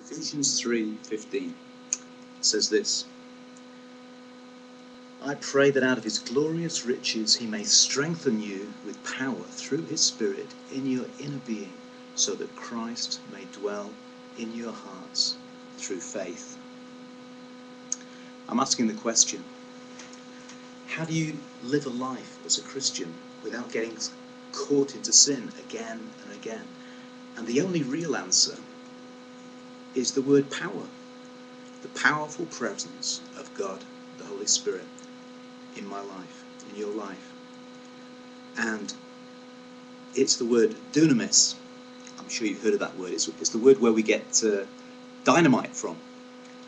Ephesians 3:15 says this: I pray that out of his glorious riches he may strengthen you with power through his Spirit in your inner being, so that Christ may dwell in your hearts through faith. I'm asking the question, how do you live a life as a Christian without getting caught into sin again and again? And the only real answer is the word power, the powerful presence of God, the Holy Spirit, in my life, in your life. And it's the word dunamis. I'm sure you've heard of that word. It's the word where we get dynamite from.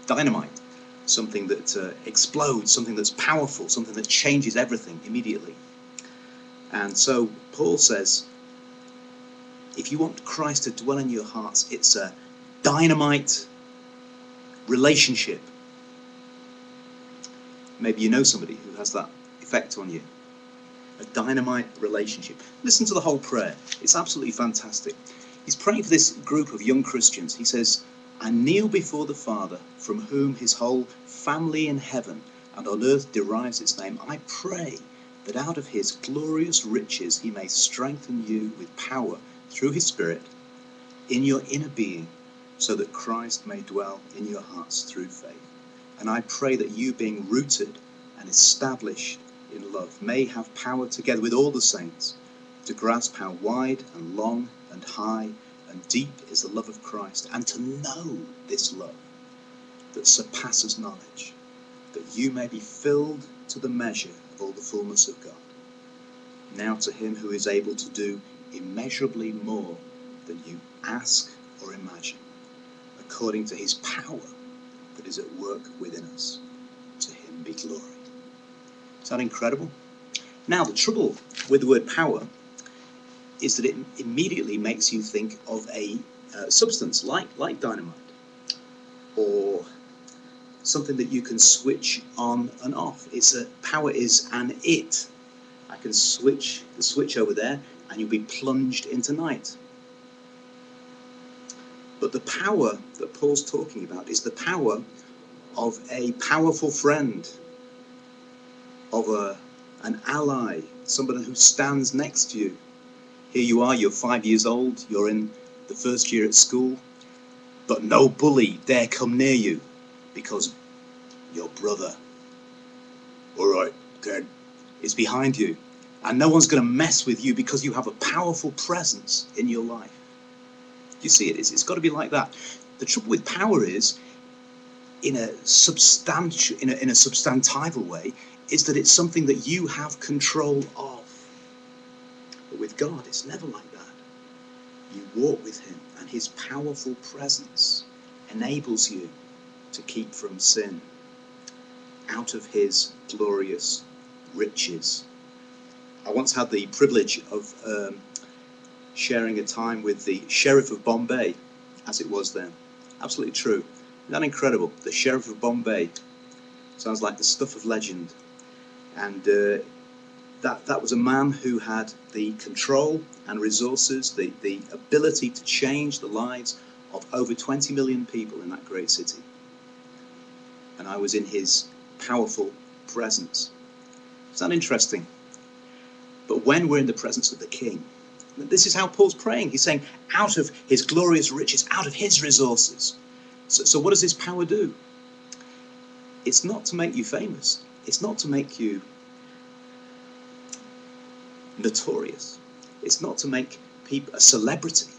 Dynamite, something that explodes, something that's powerful, something that changes everything immediately. And so Paul says, if you want Christ to dwell in your hearts, it's a dynamite relationship. Maybe you know somebody who has that effect on you. A dynamite relationship. Listen to the whole prayer. It's absolutely fantastic. He's praying for this group of young Christians. He says, I kneel before the Father, from whom his whole family in heaven and on earth derives its name. I pray that out of his glorious riches he may strengthen you with power through his Spirit in your inner being, so that Christ may dwell in your hearts through faith. And I pray that you, being rooted and established in love, may have power together with all the saints to grasp how wide and long and high and deep is the love of Christ, and to know this love that surpasses knowledge, that you may be filled to the measure of all the fullness of God. Now to him who is able to do immeasurably more than you ask or imagine, according to his power that is at work within us. To him be glory. Is that incredible? Now, the trouble with the word power is that it immediately makes you think of a substance like dynamite, or something that you can switch on and off. Power is an it. I can switch the switch over there and you'll be plunged into night. But the power that Paul's talking about is the power of a powerful friend, of an ally, somebody who stands next to you. Here you are, you're 5 years old, you're in the first year at school, but no bully dare come near you because your brother, all right, Ted, is behind you. And no one's going to mess with you because you have a powerful presence in your life. You see it? It's got to be like that. The trouble with power is, in a substantival way, is that it's something that you have control of. But with God, it's never like that. You walk with him, and his powerful presence enables you to keep from sin out of his glorious riches. I once had the privilege of sharing a time with the Sheriff of Bombay, as it was then. Absolutely true. Isn't that incredible? The Sheriff of Bombay. Sounds like the stuff of legend. And that was a man who had the control and resources, the ability to change the lives of over 20 million people in that great city. And I was in his powerful presence. Is that interesting? But when we're in the presence of the King, this is how Paul's praying. He's saying, out of his glorious riches, out of his resources. So what does his power do? It's not to make you famous. It's not to make you notorious. It's not to make people a celebrity.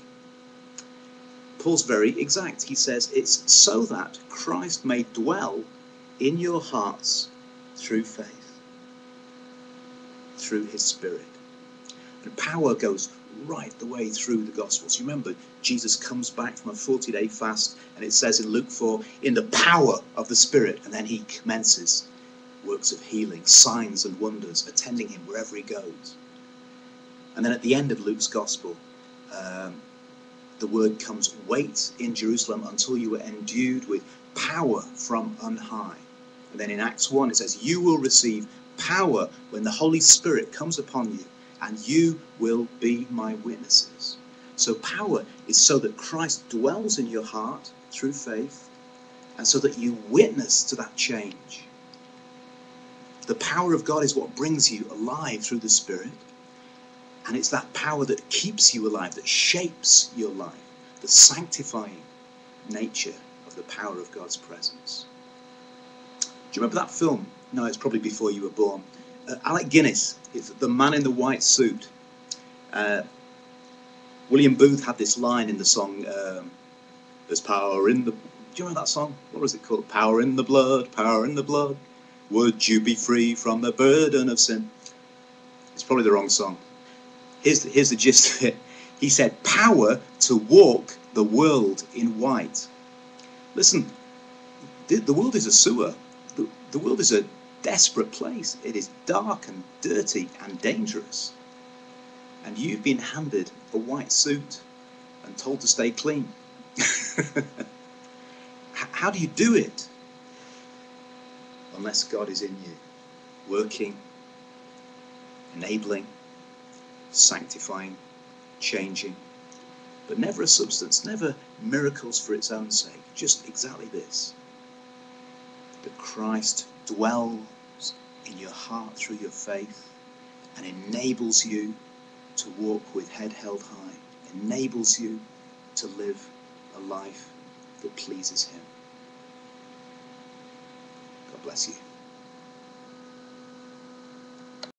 Paul's very exact. He says it's so that Christ may dwell in your hearts through faith, through his Spirit. And power goes right the way through the Gospels. You remember, Jesus comes back from a 40-day fast, and it says in Luke 4, in the power of the Spirit, and then he commences works of healing, signs and wonders, attending him wherever he goes. And then at the end of Luke's Gospel, the word comes, wait in Jerusalem until you are endued with power from on high. And then in Acts 1, it says, you will receive power when the Holy Spirit comes upon you, and you will be my witnesses. So power is so that Christ dwells in your heart through faith, and so that you witness to that change. The power of God is what brings you alive through the Spirit, and it's that power that keeps you alive, that shapes your life, the sanctifying nature of the power of God's presence. Do you remember that film? No, it's probably before you were born. Alec Guinness, it's the man in the white suit. William Booth had this line in the song, there's power in the... Do you remember that song? What was it called? Power in the blood, power in the blood. Would you be free from the burden of sin? It's probably the wrong song. Here's the gist of it. He said, power to walk the world in white. Listen, the world is a sewer. The world is a desperate place. It is dark and dirty and dangerous. And you've been handed a white suit and told to stay clean. How do you do it? Unless God is in you, working, enabling, sanctifying, changing, but never a substance, never miracles for its own sake, just exactly this, that Christ dwells in your heart through your faith and enables you to walk with head held high, enables you to live a life that pleases him. God bless you.